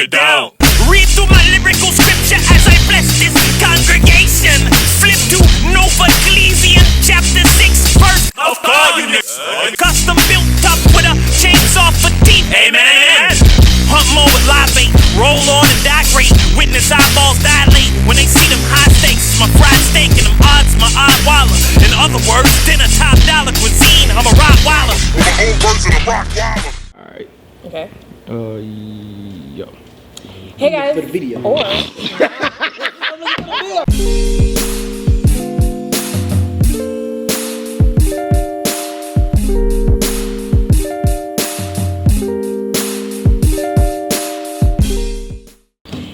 it down. Read through my lyrical scripture as I bless this congregation. Flip to Nova Ecclesian chapter 6 verse Of all you niggas. Custom built up with a chainsaw for teeth. Amen. Hunt more with live bait. Roll on and die great. Witness eyeballs dilate when they see them high stakes. My fried steak and them odds, my eye waller. In other words, dinner top dollar cuisine. I'm a Rottweiler. My own version of Rottweiler. Alright. Okay. Yo. Hey guys. For the video. Or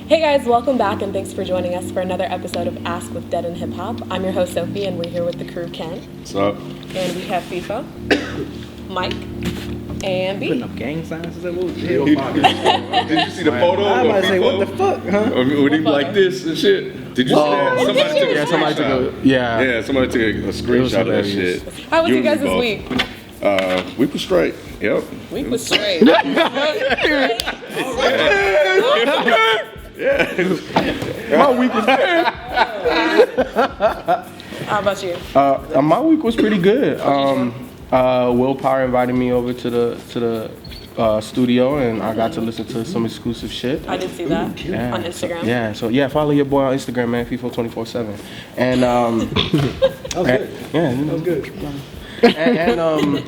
Hey guys, welcome back and thanks for joining us for another episode of Ask DEHH. I'm your host Sophie and we're here with the crew Ken. What's up? And we have FIFA, Mike, and B. Putting up gang signs? Is that what? Did you see the photo? I was about to say, what the fuck, huh? When he like this and shit. Did you see that? Somebody took a screenshot. Somebody took a screenshot of that shit. How was you guys this week? Week was straight. Yep. Week was straight. My week was good. How about you? My week was pretty good. Willpower invited me over to the studio, and I got to listen to some exclusive shit. I did see that on Instagram. So follow your boy on Instagram, man, FIFA247. And that was good. Yeah, that was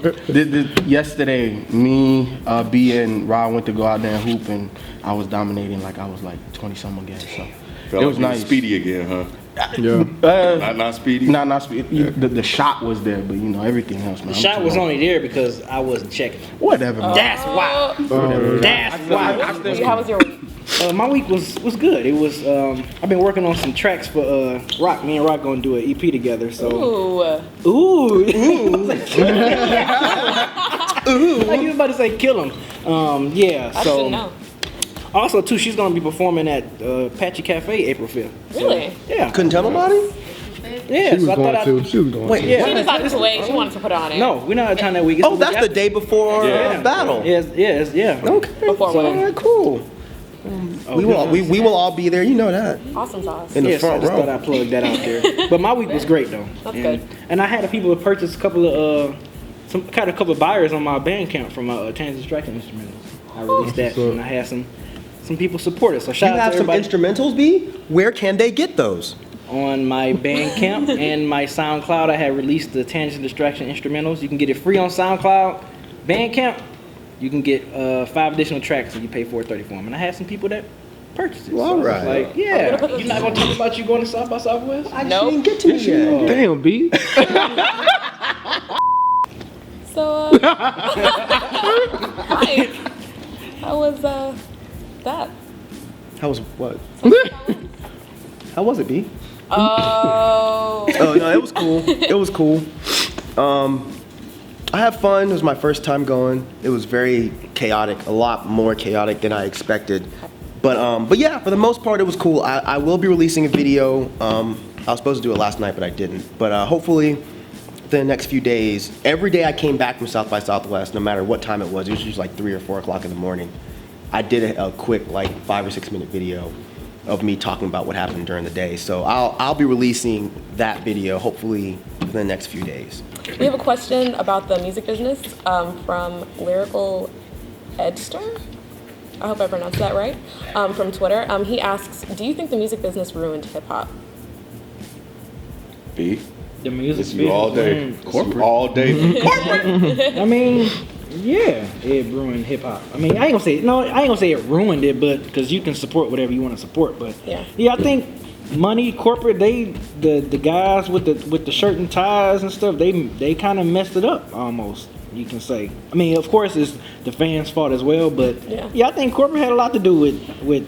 good. Yesterday, me, B, and Rod went to go out there and hoop, and I was dominating like I was like 20-something again. So it was nice. Speedy again, huh? Yeah. Not speedy. Not speedy. Yeah. The shot was there, but you know everything else, man. The shot was only there because I wasn't checking. Whatever. Man. That's why. That's why. How was your week? My week was good. It was. I've been working on some tracks for Rock. Me and Rock gonna do an EP together. So. Ooh. Like you was about to say, kill him. Yeah. I didn't know. Also, too, she's gonna be performing at Patchy Cafe April 5th. Really? Yeah. Couldn't tell nobody? Yeah. She was going to. She was going to. Yeah. She decided to wait. She wanted to put it on air. No, we're not out of town that week. It's Oh, that's the day before battle. Yeah. Okay. Before All winning. right, cool. We will all be there. You know that. Awesome sauce. In the Yes, I front just thought row. I'd plug that out there. But my week was great though. That's good. And I had a people purchase a couple of a couple of buyers on my Bandcamp from Tangent Distraction Instrumentals. I released that and I had some people support it. So shout You out have to some everybody instrumentals, B? Where can they get those? on my Bandcamp and my SoundCloud. I had released the Tangent Distraction Instrumentals. You can get it free on SoundCloud. Bandcamp, you can get 5 additional tracks if you pay $4.30 for them. And I had some people that purchased it. Well, all right. Like, yeah, you're not gonna talk about you going to South by Southwest? I didn't get to me yet. Damn, B. So, Mike, how was that? How was what? How was it, B? Oh. Oh no, it was cool. It was cool. I had fun. It was my first time going. It was very chaotic, a lot more chaotic than I expected. But yeah, for the most part, it was cool. I will be releasing a video. I was supposed to do it last night, but I didn't. But hopefully, the next few days, every day I came back from South by Southwest, no matter what time it was usually like 3 or 4 o'clock in the morning. I did a quick like 5 or 6 minute video of me talking about what happened during the day. So I'll be releasing that video hopefully in the next few days. We have a question about the music business from Lyrical Edster. I hope I pronounced that right. From Twitter. He asks, do you think the music business ruined hip hop? B. The music It's you all day. Corporate. All day. Corporate. I mean, yeah, it ruined hip hop. I mean, I ain't gonna say it ruined it, but because you can support whatever you want to support. But yeah, I think money, corporate, the guys with the shirt and ties and stuff, they kind of messed it up almost. You can say. I mean, of course, it's the fans' fault as well, but yeah, I think corporate had a lot to do with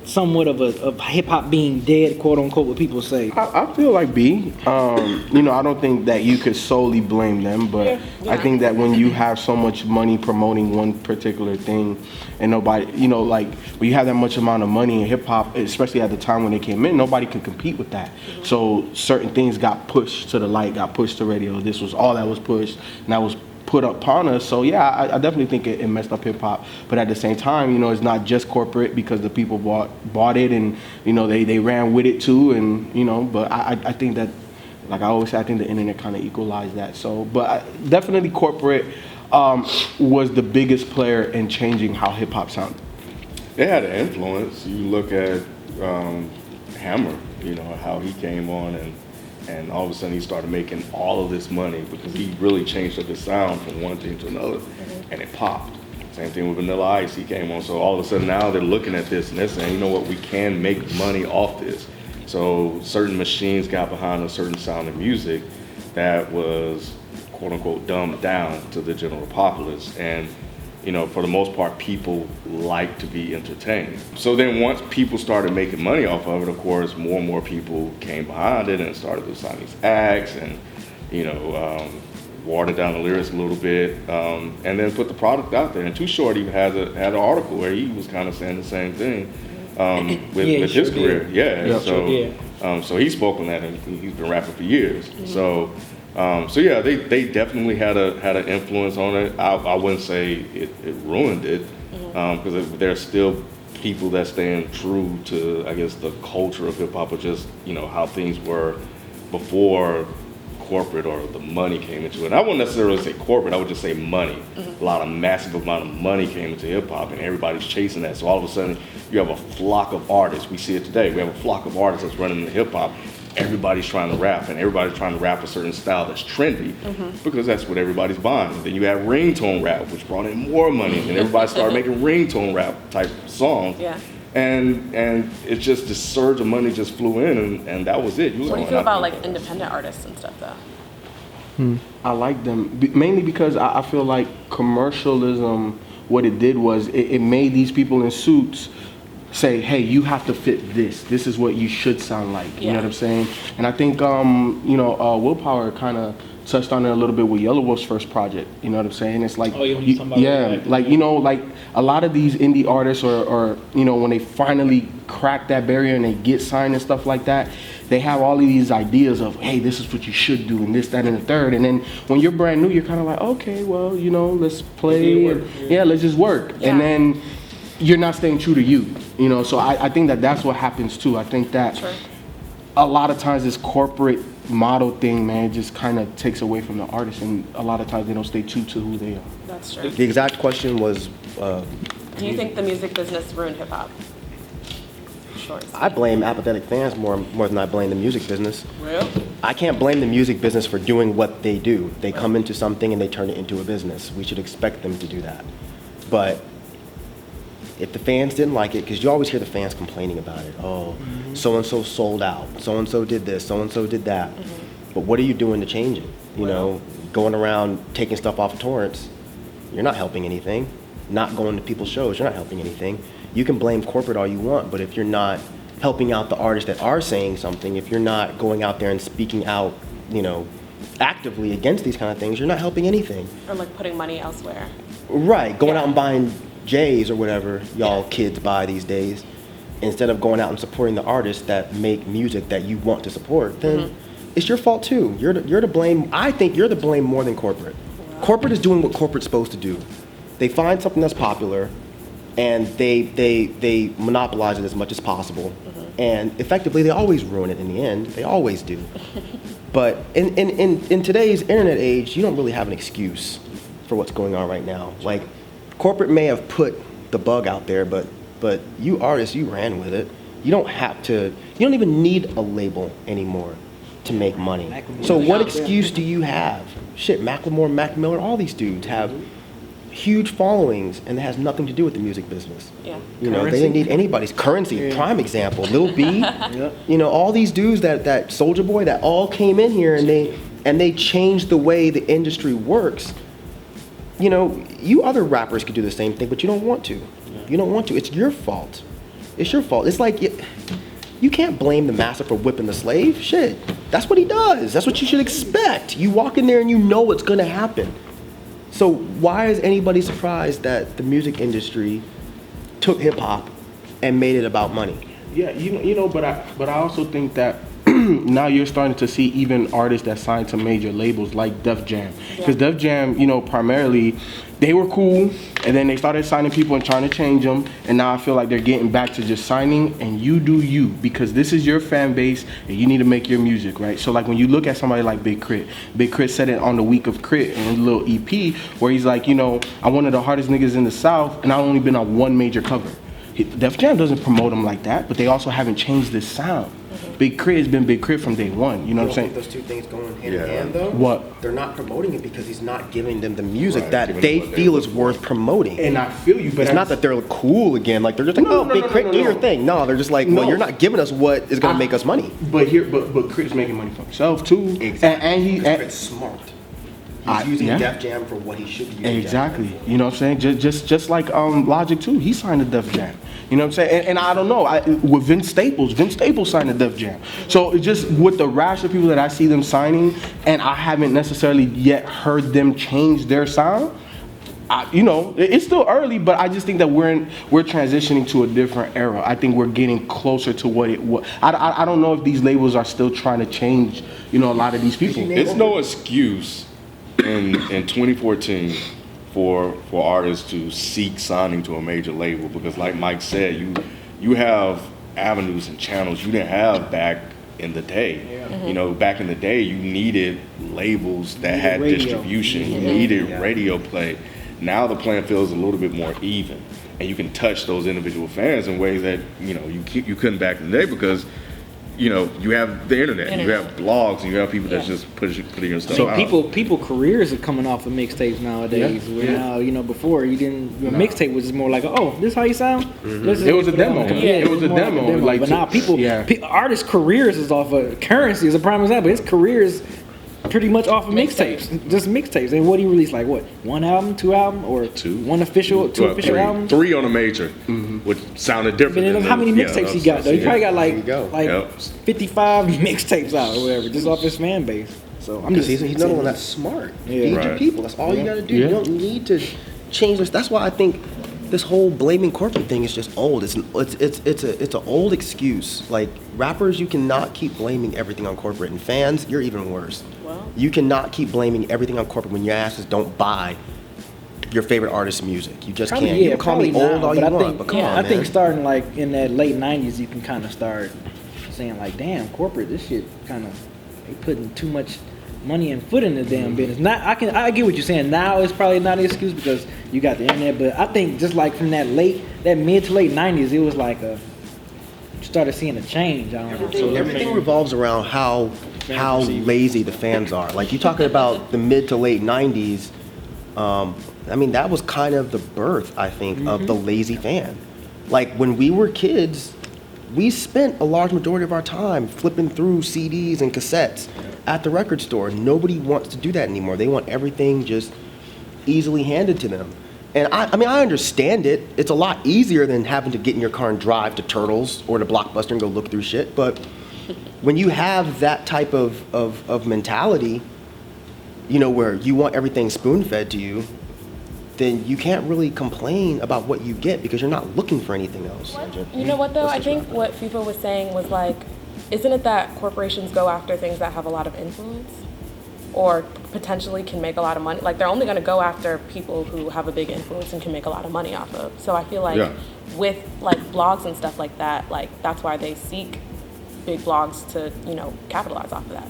somewhat of hip hop being dead, quote unquote, what people say. I feel like B. I don't think that you could solely blame them, but I think that when you have so much money promoting one particular thing, and nobody, like when you have that much amount of money in hip hop, especially at the time when they came in, nobody could compete with that. So certain things got pushed to the light, got pushed to radio. This was all that was pushed, and that was put upon us. So yeah, I definitely think it messed up hip hop. But at the same time, you know, it's not just corporate because the people bought it, and you know they ran with it too, and you know. But I think that, like I always say, I think the internet kind of equalized that. So, but definitely corporate was the biggest player in changing how hip hop sounded. They had an influence. You look at Hammer, you know, how he came on and all of a sudden he started making all of this money because he really changed up his sound from one thing to another, and it popped. Same thing with Vanilla Ice, he came on. So all of a sudden now they're looking at this and they're saying, you know what, we can make money off this. So certain machines got behind a certain sound of music that was quote unquote dumbed down to the general populace. And you know, for the most part, people like to be entertained. So then once people started making money off of it, of course, more and more people came behind it and started to sign these acts and, you know, watered down the lyrics a little bit, and then put the product out there. And Too Short even had an article where he was kind of saying the same thing with his career. Yeah, so he spoke on that, and he's been rapping for years. So yeah, they definitely had an influence on it. I wouldn't say it ruined it, because there's still people that stand true to, I guess, the culture of hip hop, or just, you know, how things were before corporate or the money came into it. And I wouldn't necessarily say corporate, I would just say money. A lot of massive amount of money came into hip hop, and everybody's chasing that. So all of a sudden you have a flock of artists. We see it today. We have a flock of artists that's running the hip hop. Everybody's trying to rap, and everybody's trying to rap a certain style that's trendy, because that's what everybody's buying. And then you have ringtone rap, which brought in more money, and everybody started making ringtone rap type songs. Yeah. And it's just this surge of money just flew in, and that was it. What do you feel about like independent artists and stuff though? I like them mainly because I feel like commercialism, what it did was it made these people in suits say, hey, you have to fit this. This is what you should sound like. You know what I'm saying? And I think, you know, Willpower kind of touched on it a little bit with Yellow Wolf's first project. You know what I'm saying? It's like, like, you know, like a lot of these indie artists or, you know, when they finally crack that barrier and they get signed and stuff like that, they have all of these ideas of, hey, this is what you should do, and this, that, and the third. And then when you're brand new, you're kind of like, okay, well, you know, let's play. Let's just work. Yeah. And then you're not staying true to you, you know. So I think that's what happens too. I think that a lot of times this corporate model thing, man, just kind of takes away from the artist, and a lot of times they don't stay true to who they are. That's true. The exact question was, do you think the music business ruined hip hop? I blame apathetic fans more than I blame the music business. Real? I can't blame the music business for doing what they do. They come into something and they turn it into a business. We should expect them to do that. But if the fans didn't like it, because you always hear the fans complaining about it. Oh, so-and-so sold out. So-and-so did this. So-and-so did that. But what are you doing to change it? You know, going around taking stuff off of torrents, you're not helping anything. Not going to people's shows, you're not helping anything. You can blame corporate all you want, but if you're not helping out the artists that are saying something, if you're not going out there and speaking out, you know, actively against these kind of things, you're not helping anything. Or like putting money elsewhere. Right, going out and buying J's or whatever y'all kids buy these days, instead of going out and supporting the artists that make music that you want to support, then it's your fault too. You're to blame. I think you're to blame more than corporate. Corporate is doing what corporate's supposed to do. They find something that's popular, and they monopolize it as much as possible. And effectively, they always ruin it in the end. They always do. But in today's internet age, you don't really have an excuse for what's going on right now. Like, corporate may have put the bug out there, but you artists, you ran with it. You don't have to. You don't even need a label anymore to make money. So what excuse do you have? Shit, Macklemore, Mac Miller, all these dudes have huge followings, and it has nothing to do with the music business. Yeah. You know, they didn't need anybody's currency. Prime example, Lil B. You know, all these dudes that Soulja Boy that all came in here and they changed the way the industry works. You know, you other rappers could do the same thing, but you don't want to. You don't want to. It's your fault. It's your fault. It's like you can't blame the master for whipping the slave. Shit, that's what he does. That's what you should expect. You walk in there and you know what's gonna happen. So why is anybody surprised that the music industry took hip hop and made it about money? Yeah, you know, but I also think that, you now you're starting to see even artists that signed to major labels like Def Jam. Because Def Jam, you know, primarily, they were cool, and then they started signing people and trying to change them, and now I feel like they're getting back to just signing, and you do you, because this is your fan base, and you need to make your music, right? So like when you look at somebody like Big Crit said it on the week of Crit in a little EP, where he's like, you know, I'm one of the hardest niggas in the South, and I've only been on one major cover. Def Jam doesn't promote him like that, but they also haven't changed this sound. Big Crit has been Big Crit from day one. You know what I'm saying? Those two things going hand in hand, though. What? They're not promoting it because he's not giving them the music Right, that giving they them what feel they is worth promoting. And I feel you, but It's not that they're cool again. Like they're just like, No, oh, no, Big no, Crit, no, do no. your thing. No, they're just like, well, No. you're not giving us what is going to make us money. But Crit's making money for himself too. Exactly. And Crit's smart. He's using yeah. Def Jam for what he should be using. Exactly. You know what I'm saying? Just like Logic too. He signed to Def Jam. You know what I'm saying? And I don't know. With Vince Staples signed to Def Jam. So it's just with the rash of people that I see them signing, and I haven't necessarily yet heard them change their sound. You know, it's still early, but I just think that we're transitioning to a different era. I think we're getting closer to what it was. I don't know if these labels are still trying to change, you know, a lot of these people. It's no excuse in 2014 for artists to seek signing to a major label, because like Mike said, you have avenues and channels you didn't have back in the day. You know, back in the day you needed labels that had radio. distribution, you needed radio play. Now the playing field is a little bit more even, and you can touch those individual fans in ways that, you know, you couldn't back in the day, because you know, you have the internet, you have blogs, and you have people that's just putting your stuff So out. people careers are coming off of mixtapes nowadays. Where now, you know, before your mixtape was just more like, oh, this is how you sound. It was a demo. It was a more like demo. Like but now artists' careers is off of Currency is a prime example. His career is pretty much off of mixtapes, just mixtapes. And what he released, like what, one album, two album, or two official albums? Three on a major, which sounded different. But then how many mixtapes he got though? He probably got like 55 mixtapes out or whatever, just off his fan base. So I'm just He's another one that's smart. Yeah. Feed your Right. people. That's all you got to do. You don't need to change this. That's why I think this whole blaming corporate thing is just old. It's an old excuse. Like rappers, you cannot keep blaming everything on corporate, and fans, you're even worse. Well. You cannot keep blaming everything on corporate when your asses don't buy your favorite artist's music. You just probably, can't. yeah, You can call me probably old now, all you but want, but come on, I man. think starting like in that late '90s, you can kind of start saying like, damn, corporate, this shit kind of they putting too much money and foot in the damn business. I get what you're saying. Now it's probably not an excuse because you got the internet, but I think just like from that mid to late '90s, it was like you started seeing a change. I don't know. Everything revolves around how lazy the fans are. Like you talking about the mid to late '90s. I mean, that was kind of the birth, I think, of the lazy fan. Like when we were kids, we spent a large majority of our time flipping through CDs and cassettes at the record store. Nobody wants to do that anymore. They want everything just easily handed to them. And I mean, I understand it. It's a lot easier than having to get in your car and drive to Turtles or to Blockbuster and go look through shit. But when you have that type of mentality, you know, where you want everything spoon-fed to you, then you can't really complain about what you get because you're not looking for anything else. You know what though? I think what FIFA was saying was like, isn't it that corporations go after things that have a lot of influence or potentially can make a lot of money? Like they're only going to go after people who have a big influence and can make a lot of money off of. So I feel like with like blogs and stuff like that, like that's why they seek big blogs to, you know, capitalize off of that.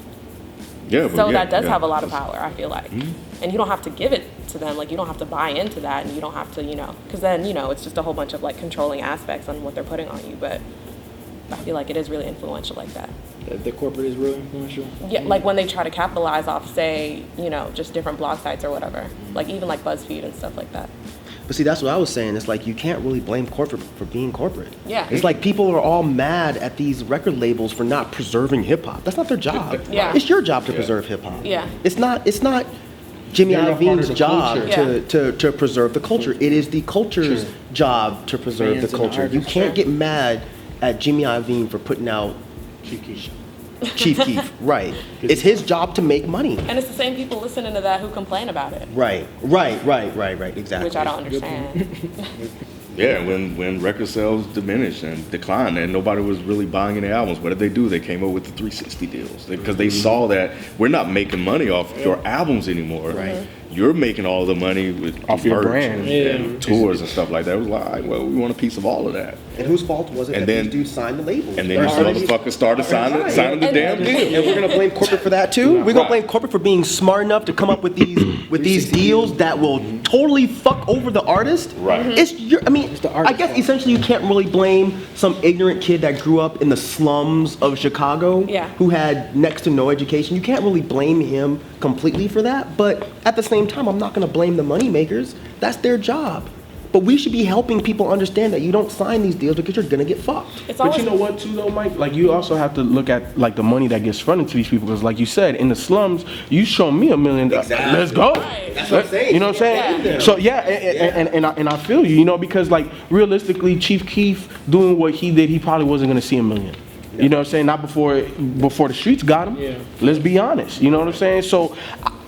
So that does have a lot of power, I feel like. And you don't have to give it to them. Like, you don't have to buy into that, and you don't have to, you know, because then, you know, it's just a whole bunch of, like, controlling aspects on what they're putting on you. But I feel like it is really influential like that. The corporate is really influential? Yeah, like when they try to capitalize off, say, you know, just different blog sites or whatever. Like, even, like, BuzzFeed and stuff like that. But see, that's what I was saying. It's like you can't really blame corporate for being corporate. Yeah. It's like people are all mad at these record labels for not preserving hip hop. That's not their job. Yeah. It's your job to preserve hip hop. Yeah. It's not Jimmy They're a part Iovine's of the job culture. to preserve the culture. It is the culture's job to preserve Fans the and the culture. You artists. can't get mad at Jimmy Iovine for putting out Chief Keef. Right. It's his job to make money. And it's the same people listening to that who complain about it. Right. Exactly. Which I don't understand. Yeah, when record sales diminished and declined and nobody was really buying any albums, what did they do? They came up with the 360 deals because they saw that we're not making money off your albums anymore. Right. You're making all the money with Off your merch brand. and tours and stuff like that. It was like, well, we want a piece of all of that. And whose fault was it And that then- these dudes signed the label? And then you motherfuckers started signing the damn deal. And we're gonna blame corporate for that too. We're gonna blame corporate for being smart enough to come up with these deals that will totally fuck over the artist. Right. It's your. I mean, the artist's I guess essentially you can't really blame some ignorant kid that grew up in the slums of Chicago, Yeah. who had next to no education. You can't really blame him completely for that. But at the same time, I'm not gonna blame the money makers. That's their job. But we should be helping people understand that you don't sign these deals because you're gonna get fucked. It's But always, you know what, too, though, Mike? Like, you also have to look at like the money that gets fronted to these people, because, like you said, in the slums, you show me $1 million, Exactly. let's go. That's what I'm saying. You know what I'm saying? Yeah. So yeah, and I feel you, you know, because like realistically, Chief Keef doing what he did, he probably wasn't gonna see $1 million. You know what I'm saying? Not before the streets got him. Yeah. Let's be honest. You know what I'm saying? So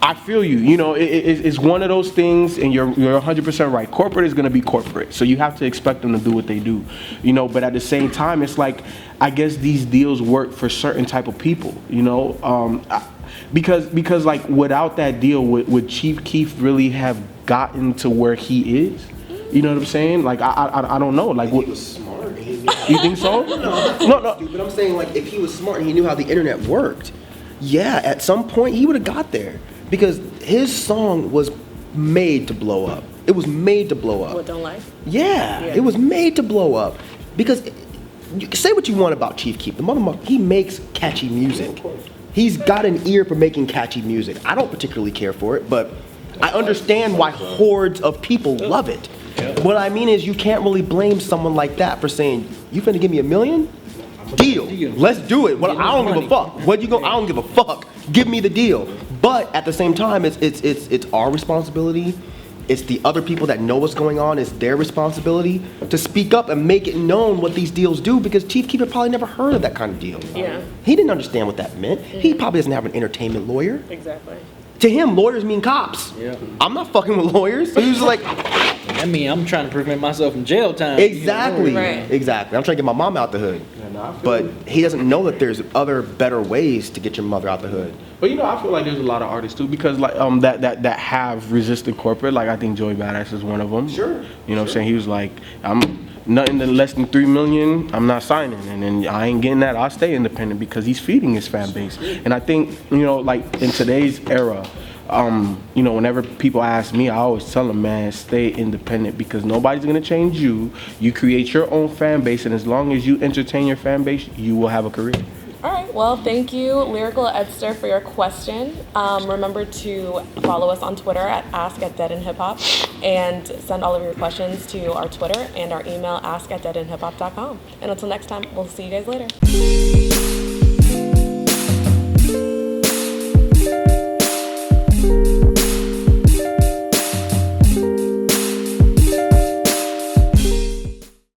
I feel you. You know, it's one of those things, and you're 100% right. Corporate is going to be corporate, so you have to expect them to do what they do. You know, but at the same time, it's like, I guess these deals work for certain type of people. You know, because like without that deal, would Chief Keef really have gotten to where he is? You know what I'm saying? Like I don't know. Like what? He was smart. You think so? No. But I'm saying, like, if he was smart and he knew how the internet worked, yeah, at some point he would have got there, because his song was made to blow up. It was made to blow up. what don't like. Yeah, Yeah. it was made to blow up, because you can say what you want about Chief Keef. The motherfucker, he makes catchy music. He's got an ear for making catchy music. I don't particularly care for it, but I understand why hordes of people love it. What I mean is, you can't really blame someone like that for saying, "You finna give me $1 million? Deal. Let's do it." Well, I don't give a fuck. What you go? I don't give a fuck. Give me the deal. But at the same time, it's our responsibility. It's the other people that know what's going on. It's their responsibility to speak up and make it known what these deals do, because Chief Keef had probably never heard of that kind of deal. Yeah. He didn't understand what that meant. He probably doesn't have an entertainment lawyer. Exactly. To him, lawyers mean cops. Yeah. I'm not fucking with lawyers. So he was like, I mean, I'm trying to prevent myself from jail time. exactly, Right. exactly. I'm trying to get my mom out the hood. But he doesn't know that there's other better ways to get your mother out the hood. But you know, I feel like there's a lot of artists too, because like that have resisted corporate. Like I think Joey Badass is one of them. Sure. You know what I'm saying? He was like, I'm nothing to less than 3 million, I'm not signing, and then I ain't getting that. I'll stay independent, because he's feeding his fan base. And I think, you know, like in today's era, you know, whenever people ask me, I always tell them, man, stay independent, because nobody's gonna change you. You create your own fan base, and as long as you entertain your fan base, you will have a career. All right. Well, thank you, Lyrical Edster, for your question. Remember to follow us on Twitter at Ask DEHH, and send all of your questions to our Twitter and our email, ask@deadendhiphop.com. And until next time, we'll see you guys later.